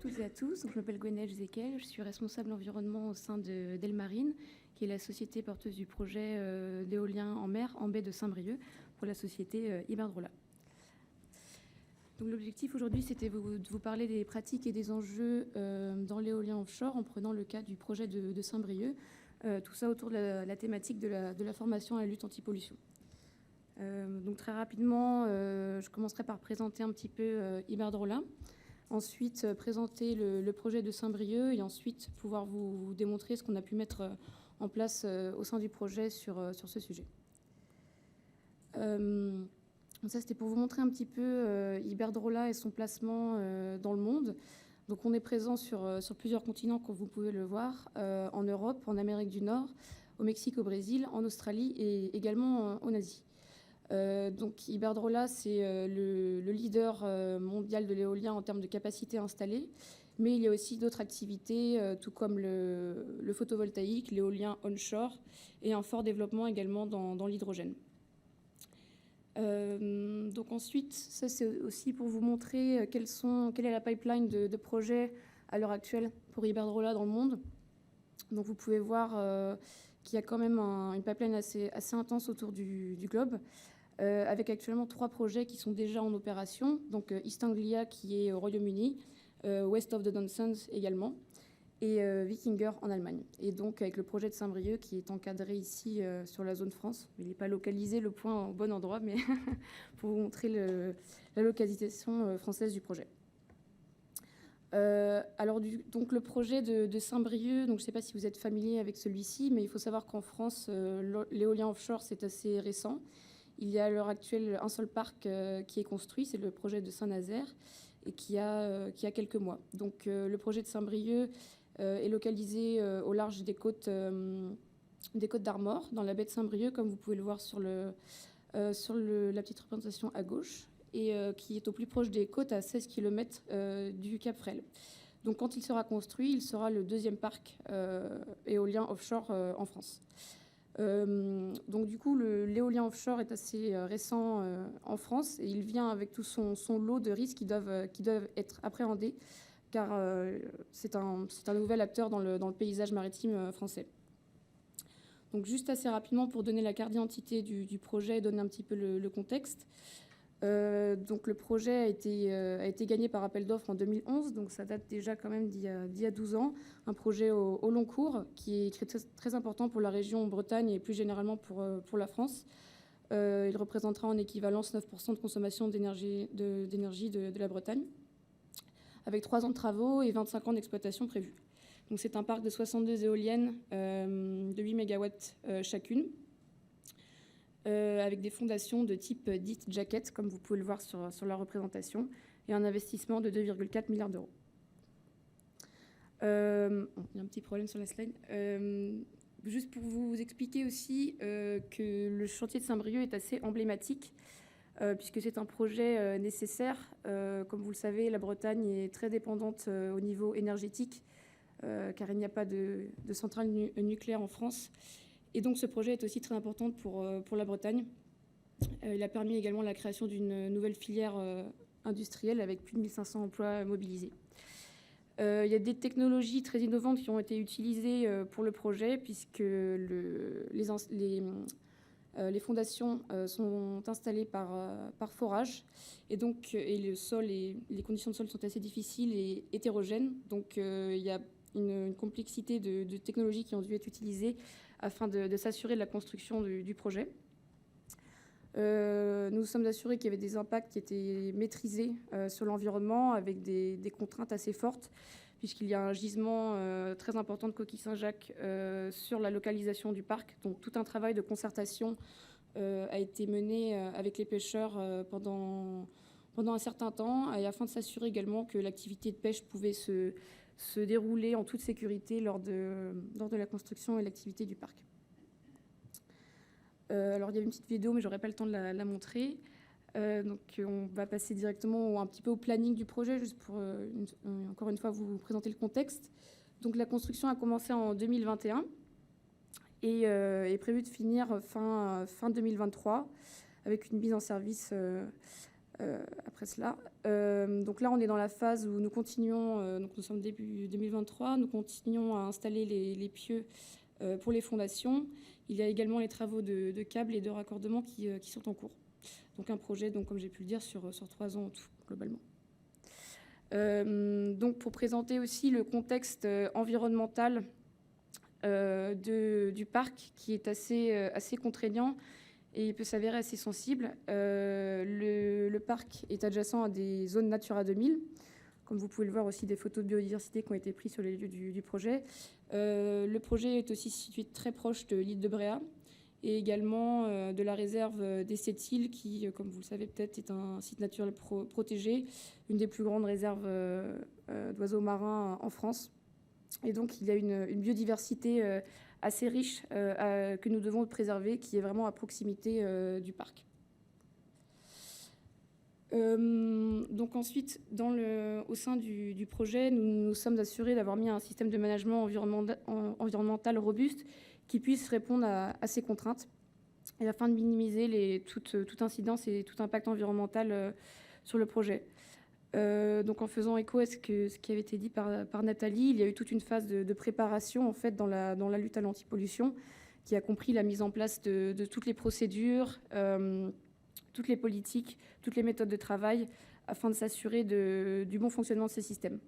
toutes et à tous. Donc, je m'appelle Gwenaëlle Zekel, je suis responsable environnement au sein d'Elmarine, qui est la société porteuse du projet d'éolien en mer en baie de Saint-Brieuc pour la société Iberdrola. Donc, l'objectif aujourd'hui, c'était de vous parler des pratiques et des enjeux dans l'éolien offshore en prenant le cas du projet de Saint-Brieuc, tout ça autour de la thématique de la formation à la lutte anti-pollution. Donc très rapidement, je commencerai par présenter un petit peu Iberdrola, ensuite présenter le projet de Saint-Brieuc et ensuite pouvoir vous démontrer ce qu'on a pu mettre en place au sein du projet sur ce sujet. Ça, c'était pour vous montrer un petit peu Iberdrola et son placement dans le monde. Donc on est présent sur plusieurs continents, comme vous pouvez le voir, en Europe, en Amérique du Nord, au Mexique, au Brésil, en Australie et également en Asie. Donc Iberdrola, c'est le leader mondial de l'éolien en termes de capacité installée, mais il y a aussi d'autres activités, tout comme le photovoltaïque, l'éolien onshore, et un fort développement également dans l'hydrogène. Donc ensuite, ça c'est aussi pour vous montrer quelle est la pipeline de projets à l'heure actuelle pour Iberdrola dans le monde. Donc vous pouvez voir qu'il y a quand même une pipeline assez intense autour du globe, avec actuellement 3 projets qui sont déjà en opération. Donc East Anglia qui est au Royaume-Uni, West of the Downsons également, et Wikinger en Allemagne. Et donc avec le projet de Saint-Brieuc qui est encadré ici sur la zone France. Il n'est pas localisé le point au bon endroit, mais pour vous montrer la localisation française du projet. Alors donc le projet de Saint-Brieuc, donc je ne sais pas si vous êtes familier avec celui-ci, mais il faut savoir qu'en France, l'éolien offshore, c'est assez récent. Il y a à l'heure actuelle un seul parc qui est construit, c'est le projet de Saint-Nazaire, et qui a quelques mois. Donc le projet de Saint-Brieuc est localisé au large des côtes d'Armor, dans la baie de Saint-Brieuc, comme vous pouvez le voir sur la petite représentation à gauche, et qui est au plus proche des côtes à 16 km du Cap Frêle. Donc quand il sera construit, il sera le 2e parc éolien offshore en France. Donc du coup, l'éolien offshore est assez récent en France et il vient avec tout son lot de risques qui doivent être appréhendés, car c'est un nouvel acteur dans le paysage maritime français. Donc juste assez rapidement pour donner la carte d'identité du projet et donner un petit peu le contexte. Donc le projet a été gagné par appel d'offres en 2011, donc ça date déjà quand même d'il y a 12 ans. Un projet au long cours qui est très, très important pour la région Bretagne et plus généralement pour la France. Il représentera en équivalence 9% de consommation d'énergie de la Bretagne, avec 3 ans de travaux et 25 ans d'exploitation prévus. Donc c'est un parc de 62 éoliennes de 8 MW chacune, avec des fondations de type dite jacket, comme vous pouvez le voir sur la représentation, et un investissement de 2,4 milliards d'euros. Il y a un petit problème sur la slide. Juste pour vous expliquer aussi que le chantier de Saint-Brieuc est assez emblématique, puisque c'est un projet nécessaire. Comme vous le savez, la Bretagne est très dépendante au niveau énergétique, car il n'y a pas de centrale nucléaire en France. Et donc ce projet est aussi très important pour la Bretagne. Il a permis également la création d'une nouvelle filière industrielle avec plus de 1500 emplois mobilisés. Il y a des technologies très innovantes qui ont été utilisées pour le projet, puisque les les fondations sont installées par forage, et donc et le sol et les conditions de sol sont assez difficiles et hétérogènes. Donc il y a une complexité de technologies qui ont dû être utilisées afin de s'assurer de la construction du projet. Nous nous sommes assurés qu'il y avait des impacts qui étaient maîtrisés sur l'environnement, avec des contraintes assez fortes, puisqu'il y a un gisement très important de coquilles Saint-Jacques sur la localisation du parc. Donc tout un travail de concertation a été mené avec les pêcheurs pendant un certain temps, et afin de s'assurer également que l'activité de pêche pouvait se dérouler en toute sécurité lors de la construction et l'activité du parc. Alors il y a une petite vidéo, mais j'aurais pas le temps de la montrer. Donc on va passer directement un petit peu au planning du projet, juste pour encore une fois vous présenter le contexte. Donc la construction a commencé en 2021 et est prévue de finir fin 2023, avec une mise en service après cela. Donc là, on est dans la phase où nous continuons, donc nous sommes début 2023, nous continuons à installer les pieux pour les fondations. Il y a également les travaux de câbles et de raccordement qui sont en cours. Donc un projet, donc, comme j'ai pu le dire, sur 3 ans en tout, globalement. Donc pour présenter aussi le contexte environnemental du parc, qui est assez contraignant et il peut s'avérer assez sensible. Le parc est adjacent à des zones Natura 2000. Comme vous pouvez le voir aussi, des photos de biodiversité qui ont été prises sur les lieux du projet. Le projet est aussi situé très proche de l'île de Bréa et également de la réserve des Sept-Îles qui, comme vous le savez peut-être, est un site naturel protégé, une des plus grandes réserves d'oiseaux marins en France. Et donc, il y a une biodiversité assez riche que nous devons préserver, qui est vraiment à proximité du parc. Donc ensuite, au sein du projet, nous nous sommes assurés d'avoir mis un système de management environnemental robuste qui puisse répondre à ces contraintes, et afin de minimiser toute incidence et tout impact environnemental sur le projet. Donc en faisant écho à ce qui avait été dit par Nathalie, il y a eu toute une phase de préparation en fait, dans la lutte à l'antipollution, qui a compris la mise en place de toutes les procédures, toutes les politiques, toutes les méthodes de travail, afin de s'assurer du bon fonctionnement de ces systèmes.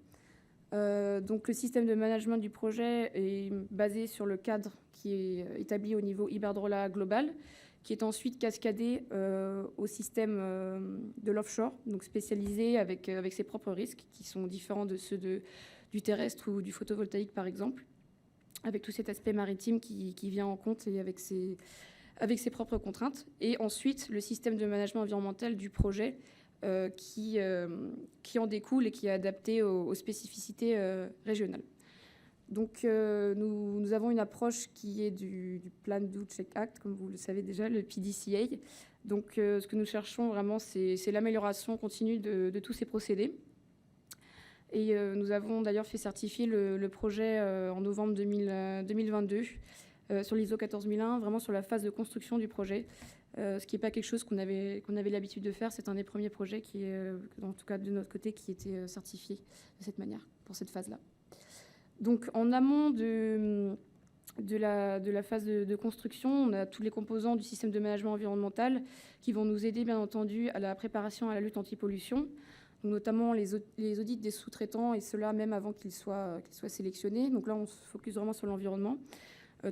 Donc le système de management du projet est basé sur le cadre qui est établi au niveau Iberdrola global, qui est ensuite cascadé au système de l'offshore, donc spécialisé avec ses propres risques, qui sont différents de ceux du terrestre ou du photovoltaïque, par exemple, avec tout cet aspect maritime qui vient en compte et avec ses propres contraintes. Et ensuite, le système de management environnemental du projet qui en découle et qui est adapté aux spécificités régionales. Donc, nous avons une approche qui est du Plan Do Check Act, comme vous le savez déjà, le PDCA. Donc, ce que nous cherchons vraiment, c'est l'amélioration continue de tous ces procédés. Et nous avons d'ailleurs fait certifier le projet en novembre 2022 sur l'ISO 14001, vraiment sur la phase de construction du projet, ce qui n'est pas quelque chose qu'on avait l'habitude de faire. C'est un des premiers projets qui est, en tout cas de notre côté, qui était certifié de cette manière, pour cette phase-là. Donc en amont de la phase de construction, on a tous les composants du système de management environnemental qui vont nous aider, bien entendu, à la préparation à la lutte anti-pollution, notamment les audits des sous-traitants, et cela même avant qu'ils soient sélectionnés. Donc là, on se focus vraiment sur l'environnement.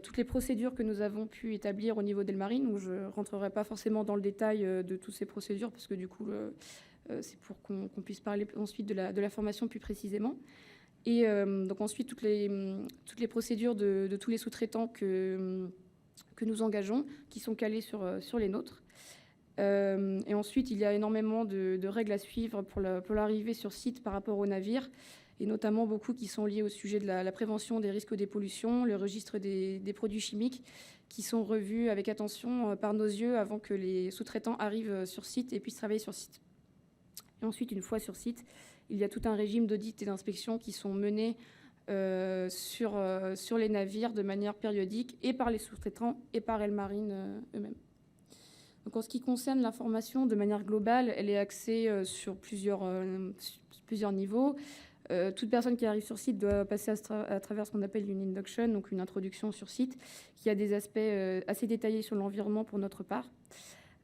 Toutes les procédures que nous avons pu établir au niveau d'Elmarine, où je ne rentrerai pas forcément dans le détail de toutes ces procédures, parce que du coup, c'est pour qu'on puisse parler ensuite de la formation plus précisément. Et donc ensuite, toutes les procédures de tous les sous-traitants que nous engageons, qui sont calées sur les nôtres. Et ensuite, il y a énormément de règles à suivre pour l'arrivée sur site par rapport aux navires, et notamment beaucoup qui sont liés au sujet de la prévention des risques des pollutions, le registre des produits chimiques, qui sont revus avec attention par nos yeux avant que les sous-traitants arrivent sur site et puissent travailler sur site. Et ensuite, une fois sur site, il y a tout un régime d'audit et d'inspection qui sont menés sur les navires de manière périodique, et par les sous-traitants et par Elmarine eux-mêmes. Donc en ce qui concerne l'information de manière globale, elle est axée sur plusieurs niveaux. Toute personne qui arrive sur site doit passer à travers ce qu'on appelle une induction, donc une introduction sur site, qui a des aspects assez détaillés sur l'environnement pour notre part.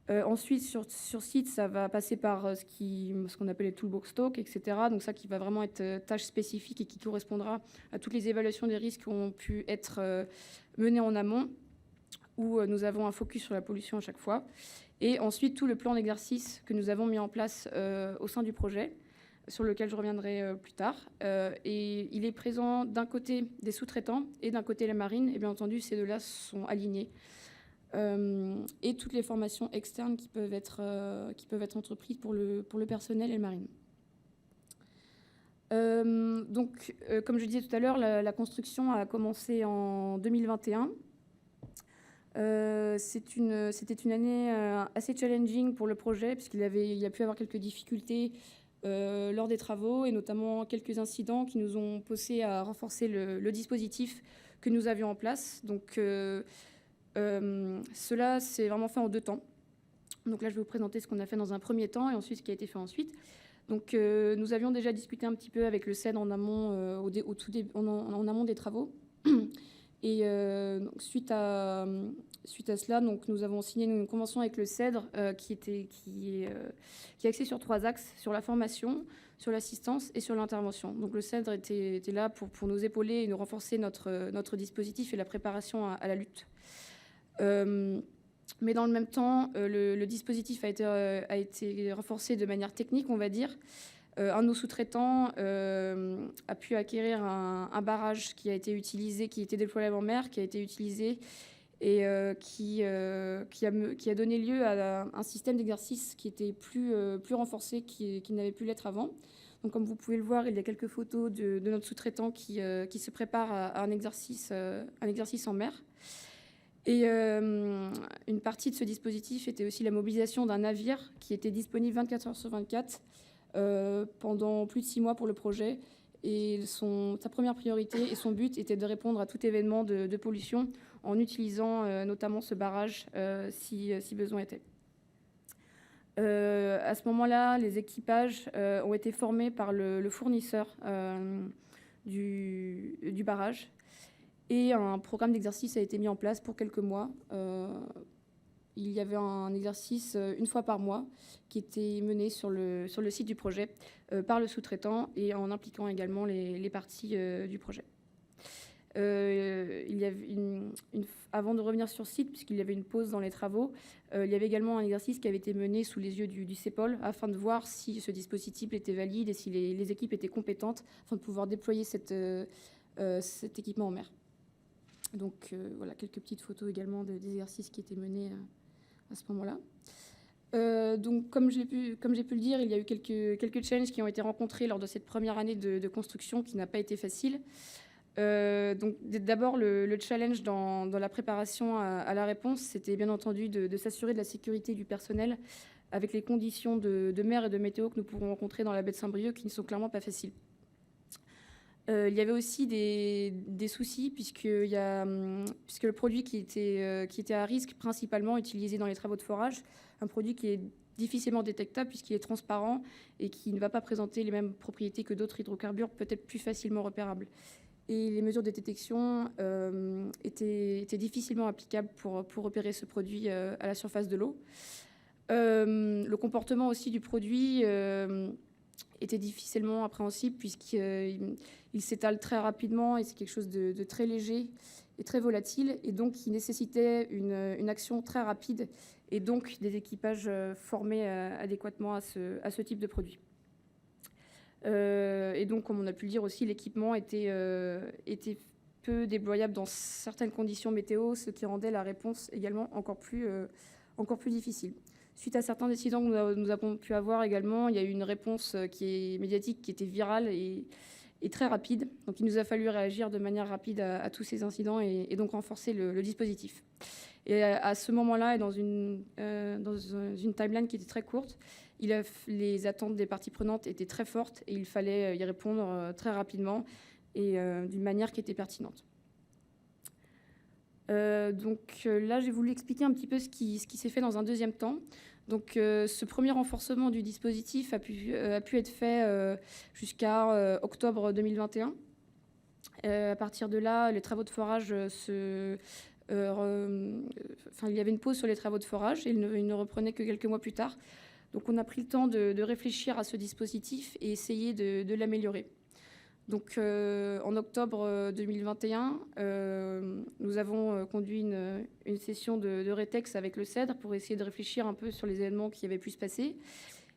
Ensuite, sur site, ça va passer par ce qu'on appelle les toolbox talk, etc. Donc ça qui va vraiment être tâche spécifique et qui correspondra à toutes les évaluations des risques qui ont pu être menées en amont, où nous avons un focus sur la pollution à chaque fois. Et ensuite, tout le plan d'exercice que nous avons mis en place au sein du projet, sur lequel je reviendrai plus tard. Et il est présent d'un côté des sous-traitants et d'un côté la marine. Et bien entendu, ces deux-là sont alignés. Et toutes les formations externes qui peuvent être entreprises pour le personnel et le marine. Donc, comme je disais tout à l'heure, la construction a commencé en 2021. C'était une année assez challenging pour le projet, puisqu'il y a pu avoir quelques difficultés lors des travaux, et notamment quelques incidents qui nous ont poussé à renforcer le dispositif que nous avions en place. Donc, cela s'est vraiment fait en 2 temps. Donc là, je vais vous présenter ce qu'on a fait dans un premier temps et ensuite ce qui a été fait ensuite. Donc, nous avions déjà discuté un petit peu avec le CEDRE en amont, en amont des travaux. Et donc, suite à cela, donc, nous avons signé une convention avec le CEDRE qui est axée sur 3 axes, sur la formation, sur l'assistance et sur l'intervention. Donc le CEDRE était là pour nous épauler et nous renforcer notre dispositif et la préparation à la lutte. Mais dans le même temps, le dispositif a été renforcé de manière technique, on va dire. Un de nos sous-traitants a pu acquérir un barrage qui a été utilisé, qui était déployable en mer, qui a été utilisé et qui a donné lieu à un système d'exercice qui était plus renforcé qu'il n'avait pu l'être avant. Donc, comme vous pouvez le voir, il y a quelques photos de notre sous-traitant qui se prépare à un exercice en mer. Et une partie de ce dispositif était aussi la mobilisation d'un navire qui était disponible 24 heures sur 24 pendant plus de 6 mois pour le projet. Et sa première priorité et son but était de répondre à tout événement de pollution en utilisant notamment ce barrage si besoin était. À ce moment-là, les équipages ont été formés par le fournisseur du barrage. Et un programme d'exercice a été mis en place pour quelques mois. Il y avait un exercice une fois par mois qui était mené sur le site du projet par le sous-traitant et en impliquant également les parties du projet. Il y avait avant de revenir sur site, puisqu'il y avait une pause dans les travaux, il y avait également un exercice qui avait été mené sous les yeux du CEPOL afin de voir si ce dispositif était valide et si les équipes étaient compétentes afin de pouvoir déployer cet équipement en mer. Donc voilà, quelques petites photos également des exercices qui étaient menés à ce moment-là. Donc comme j'ai pu le dire, il y a eu quelques challenges qui ont été rencontrés lors de cette première année de construction qui n'a pas été facile. Donc d'abord, le challenge dans la préparation à la réponse, c'était bien entendu de s'assurer de la sécurité du personnel avec les conditions de mer et de météo que nous pourrons rencontrer dans la baie de Saint-Brieuc qui ne sont clairement pas faciles. Il y avait aussi des soucis puisque le produit qui était à risque, principalement utilisé dans les travaux de forage, un produit qui est difficilement détectable puisqu'il est transparent et qui ne va pas présenter les mêmes propriétés que d'autres hydrocarbures, peut-être plus facilement repérables. Et les mesures de détection étaient difficilement applicables pour repérer ce produit à la surface de l'eau. Le comportement aussi du produit était difficilement appréhensible puisqu'il s'étale très rapidement et c'est quelque chose de très léger et très volatile et donc qui nécessitait une action très rapide et donc des équipages formés adéquatement à ce type de produit. Et donc, comme on a pu le dire aussi, l'équipement était peu déployable dans certaines conditions météo, ce qui rendait la réponse également encore plus difficile. Suite à certains incidents que nous avons pu avoir également, il y a eu une réponse médiatique qui était virale et très rapide. Donc, il nous a fallu réagir de manière rapide à tous ces incidents et donc renforcer le dispositif. Et à ce moment-là, et dans une timeline qui était très courte, les attentes des parties prenantes étaient très fortes et il fallait y répondre très rapidement et d'une manière qui était pertinente. Donc là, j'ai voulu expliquer un petit peu ce qui s'est fait dans un deuxième temps. Donc ce premier renforcement du dispositif a pu être fait jusqu'à octobre 2021. À partir de là, les travaux de forage il y avait une pause sur les travaux de forage et ils ne reprenaient que quelques mois plus tard. Donc on a pris le temps de réfléchir à ce dispositif et essayer de l'améliorer. Donc en octobre 2021, nous avons conduit une session de rétex avec le CEDRE pour essayer de réfléchir un peu sur les événements qui avaient pu se passer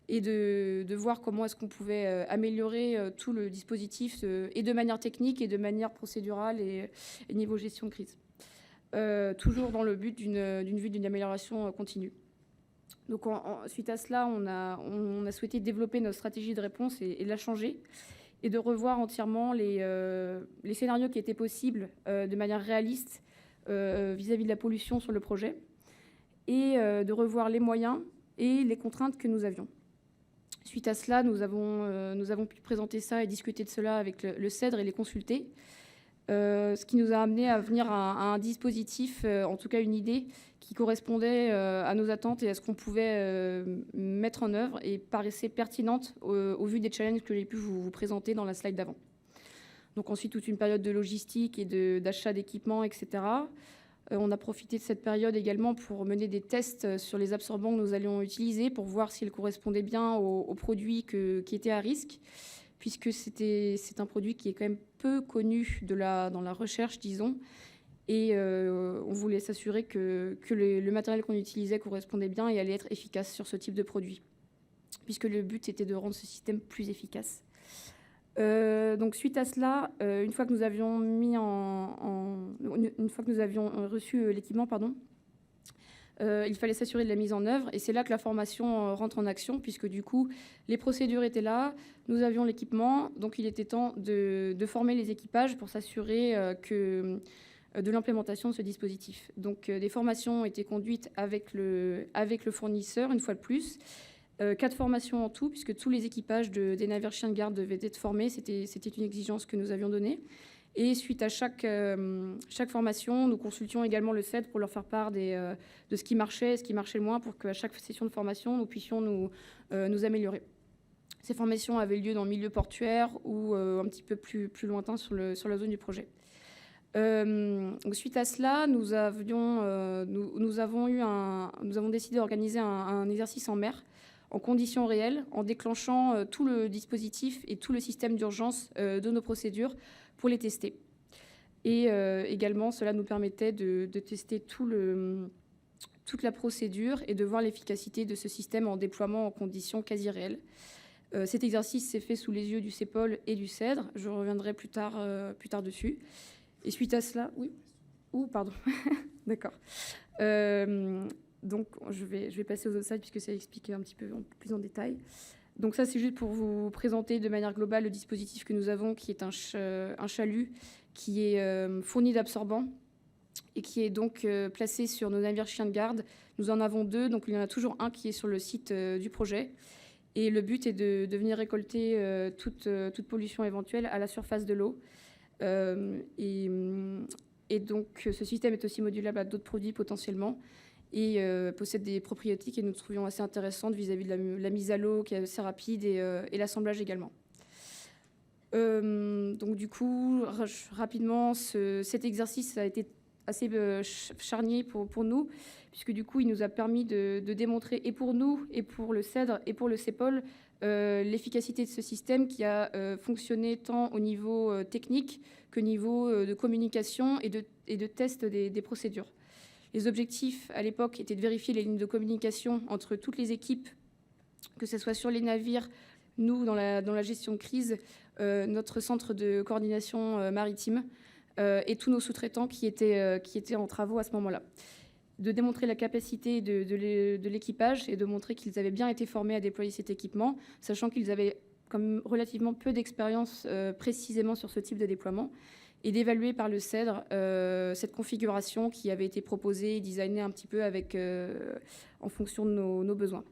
et de voir comment est-ce qu'on pouvait améliorer tout le dispositif et de manière technique et de manière procédurale et niveau gestion de crise. Toujours dans le but d'une amélioration continue. Donc, suite à cela, on a souhaité développer notre stratégie de réponse et la changer et de revoir entièrement les scénarios qui étaient possibles de manière réaliste vis-à-vis de la pollution sur le projet et de revoir les moyens et les contraintes que nous avions. Suite à cela, nous avons pu présenter ça et discuter de cela avec le CEDRE et les consulter. ce qui nous a amené à venir à un dispositif, en tout cas une idée, qui correspondait à nos attentes et à ce qu'on pouvait mettre en œuvre et paraissait pertinente au vu des challenges que j'ai pu vous présenter dans la slide d'avant. Donc ensuite, toute une période de logistique et d'achat d'équipements, etc. On a profité de cette période également pour mener des tests sur les absorbants que nous allions utiliser pour voir s'ils correspondaient bien aux produits qui étaient à risque, puisque c'est un produit qui est quand même peu connu dans la recherche, disons. Et on voulait s'assurer que le matériel qu'on utilisait correspondait bien et allait être efficace sur ce type de produit, puisque le but était de rendre ce système plus efficace. Donc suite à cela, une fois que nous avions reçu l'équipement, il fallait s'assurer de la mise en œuvre, et c'est là que la formation rentre en action, puisque du coup les procédures étaient là, nous avions l'équipement, donc il était temps de former les équipages pour s'assurer de l'implémentation de ce dispositif. Donc des formations ont été conduites avec le fournisseur une fois de plus. 4 formations en tout, puisque tous les équipages des navires chiens de garde devaient être formés. C'était une exigence que nous avions donnée. Et suite à chaque formation, nous consultions également le CED pour leur faire part de ce qui marchait et ce qui marchait le moins, pour qu'à chaque session de formation, nous puissions nous améliorer. Ces formations avaient lieu dans le milieu portuaire ou un petit peu plus lointain sur la zone du projet. Donc suite à cela, nous avons décidé d'organiser un exercice en mer, en conditions réelles, en déclenchant tout le dispositif et tout le système d'urgence de nos procédures pour les tester. Et également, cela nous permettait de tester toute la procédure et de voir l'efficacité de ce système en déploiement en conditions quasi réelles. Cet exercice s'est fait sous les yeux du CEPOL et du CEDRE. Je reviendrai plus tard dessus. Et suite à cela... Oui. Pardon. D'accord. Donc, je vais passer aux autres slides puisque c'est expliqué un petit peu plus en détail. Donc ça, c'est juste pour vous présenter de manière globale le dispositif que nous avons, qui est un chalut qui est fourni d'absorbants et qui est donc placé sur nos navires chiens de garde. Nous en avons 2, donc il y en a toujours un qui est sur le site du projet. Et le but est de venir récolter toute pollution éventuelle à la surface de l'eau. Et donc, ce système est aussi modulable à d'autres produits potentiellement et possède des propriétés que nous trouvions assez intéressantes vis-à-vis de la mise à l'eau, qui est assez rapide, et l'assemblage également. Donc, du coup, rapidement, cet exercice a été assez charnier pour nous, puisque du coup, il nous a permis de démontrer, et pour nous, et pour le CEDRE, et pour le CEPOL, l'efficacité de ce système qui a fonctionné tant au niveau technique que niveau de communication et de test des procédures. Les objectifs, à l'époque, étaient de vérifier les lignes de communication entre toutes les équipes, que ce soit sur les navires, nous, dans la gestion de crise, notre centre de coordination maritime et tous nos sous-traitants qui étaient en travaux à ce moment-là. De démontrer la capacité de l'équipage et de montrer qu'ils avaient bien été formés à déployer cet équipement, sachant qu'ils avaient comme relativement peu d'expérience précisément sur ce type de déploiement, et d'évaluer par le CEDRE cette configuration qui avait été proposée et designée un petit peu en fonction de nos besoins.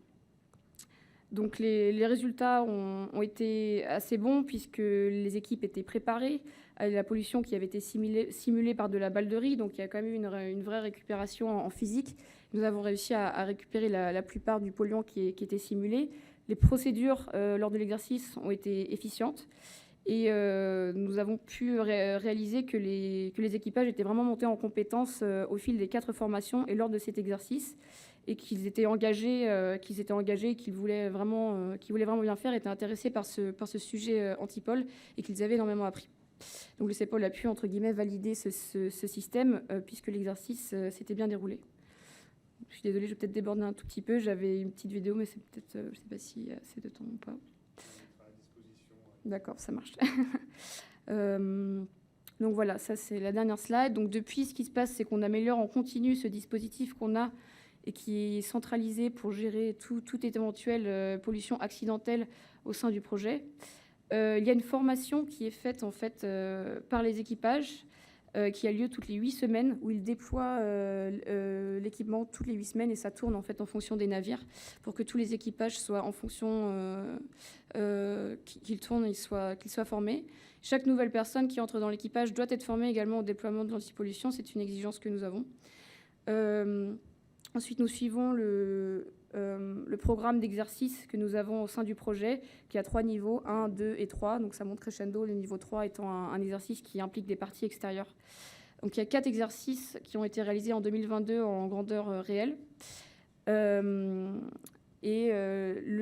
Donc les résultats ont été assez bons puisque les équipes étaient préparées à la pollution qui avait été simulée par de la balle de riz. Donc il y a quand même eu une vraie récupération en physique. Nous avons réussi à récupérer la plupart du polluant qui était simulé. Les procédures lors de l'exercice ont été efficientes. Et nous avons pu réaliser que les équipages étaient vraiment montés en compétences au fil des 4 formations et lors de cet exercice, et qu'ils étaient engagés, qu'ils voulaient vraiment bien faire, étaient intéressés par ce sujet antipole, et qu'ils avaient énormément appris. Donc le CEPOL a pu, entre guillemets, valider ce système, puisque l'exercice s'était bien déroulé. Je suis désolée, je vais peut-être déborder un tout petit peu. J'avais une petite vidéo, mais c'est peut-être, je ne sais pas s'il y a assez de temps ou pas. D'accord, ça marche. Donc voilà, ça c'est la dernière slide. Donc depuis, ce qui se passe, c'est qu'on améliore en continu ce dispositif qu'on a et qui est centralisé pour gérer toute éventuelle pollution accidentelle au sein du projet. Il y a une formation qui est faite en fait par les équipages qui a lieu toutes les 8 semaines, où ils déploient l'équipement toutes les 8 semaines, et ça tourne en fait en fonction des navires, pour que tous les équipages soient en fonction qu'ils tournent, qu'ils soient formés. Chaque nouvelle personne qui entre dans l'équipage doit être formée également au déploiement de l'antipollution, c'est une exigence que nous avons. Ensuite, nous suivons le programme d'exercice que nous avons au sein du projet, qui a 3 niveaux, 1, 2 et 3. Donc ça monte crescendo, le niveau 3 étant un exercice qui implique des parties extérieures. Donc il y a 4 exercices qui ont été réalisés en 2022 en grandeur réelle. Le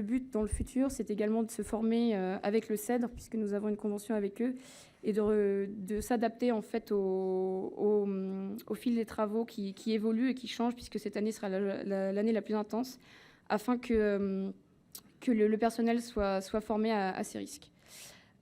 but dans le futur, c'est également de se former avec le CEDRE, puisque nous avons une convention avec eux, et de s'adapter en fait au fil des travaux qui évoluent et qui changent, puisque cette année sera l'année la plus intense, afin que le personnel soit formé à ces risques.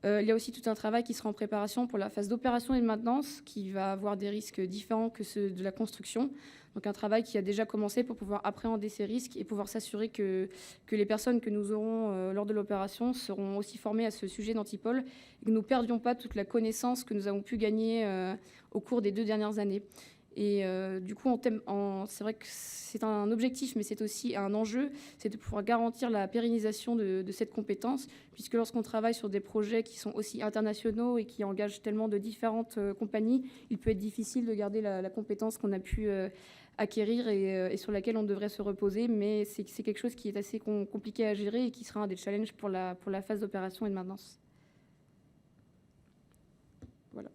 Il y a aussi tout un travail qui sera en préparation pour la phase d'opération et de maintenance, qui va avoir des risques différents que ceux de la construction. Donc un travail qui a déjà commencé pour pouvoir appréhender ces risques et pouvoir s'assurer que les personnes que nous aurons lors de l'opération seront aussi formées à ce sujet d'antipol et que nous ne perdions pas toute la connaissance que nous avons pu gagner au cours des 2 dernières années. Et du coup, c'est vrai que c'est un objectif, mais c'est aussi un enjeu, c'est de pouvoir garantir la pérennisation de cette compétence, puisque lorsqu'on travaille sur des projets qui sont aussi internationaux et qui engagent tellement de différentes compagnies, il peut être difficile de garder la compétence qu'on a pu acquérir et sur laquelle on devrait se reposer, mais c'est quelque chose qui est assez compliqué à gérer et qui sera un des challenges pour la phase d'opération et de maintenance. Voilà.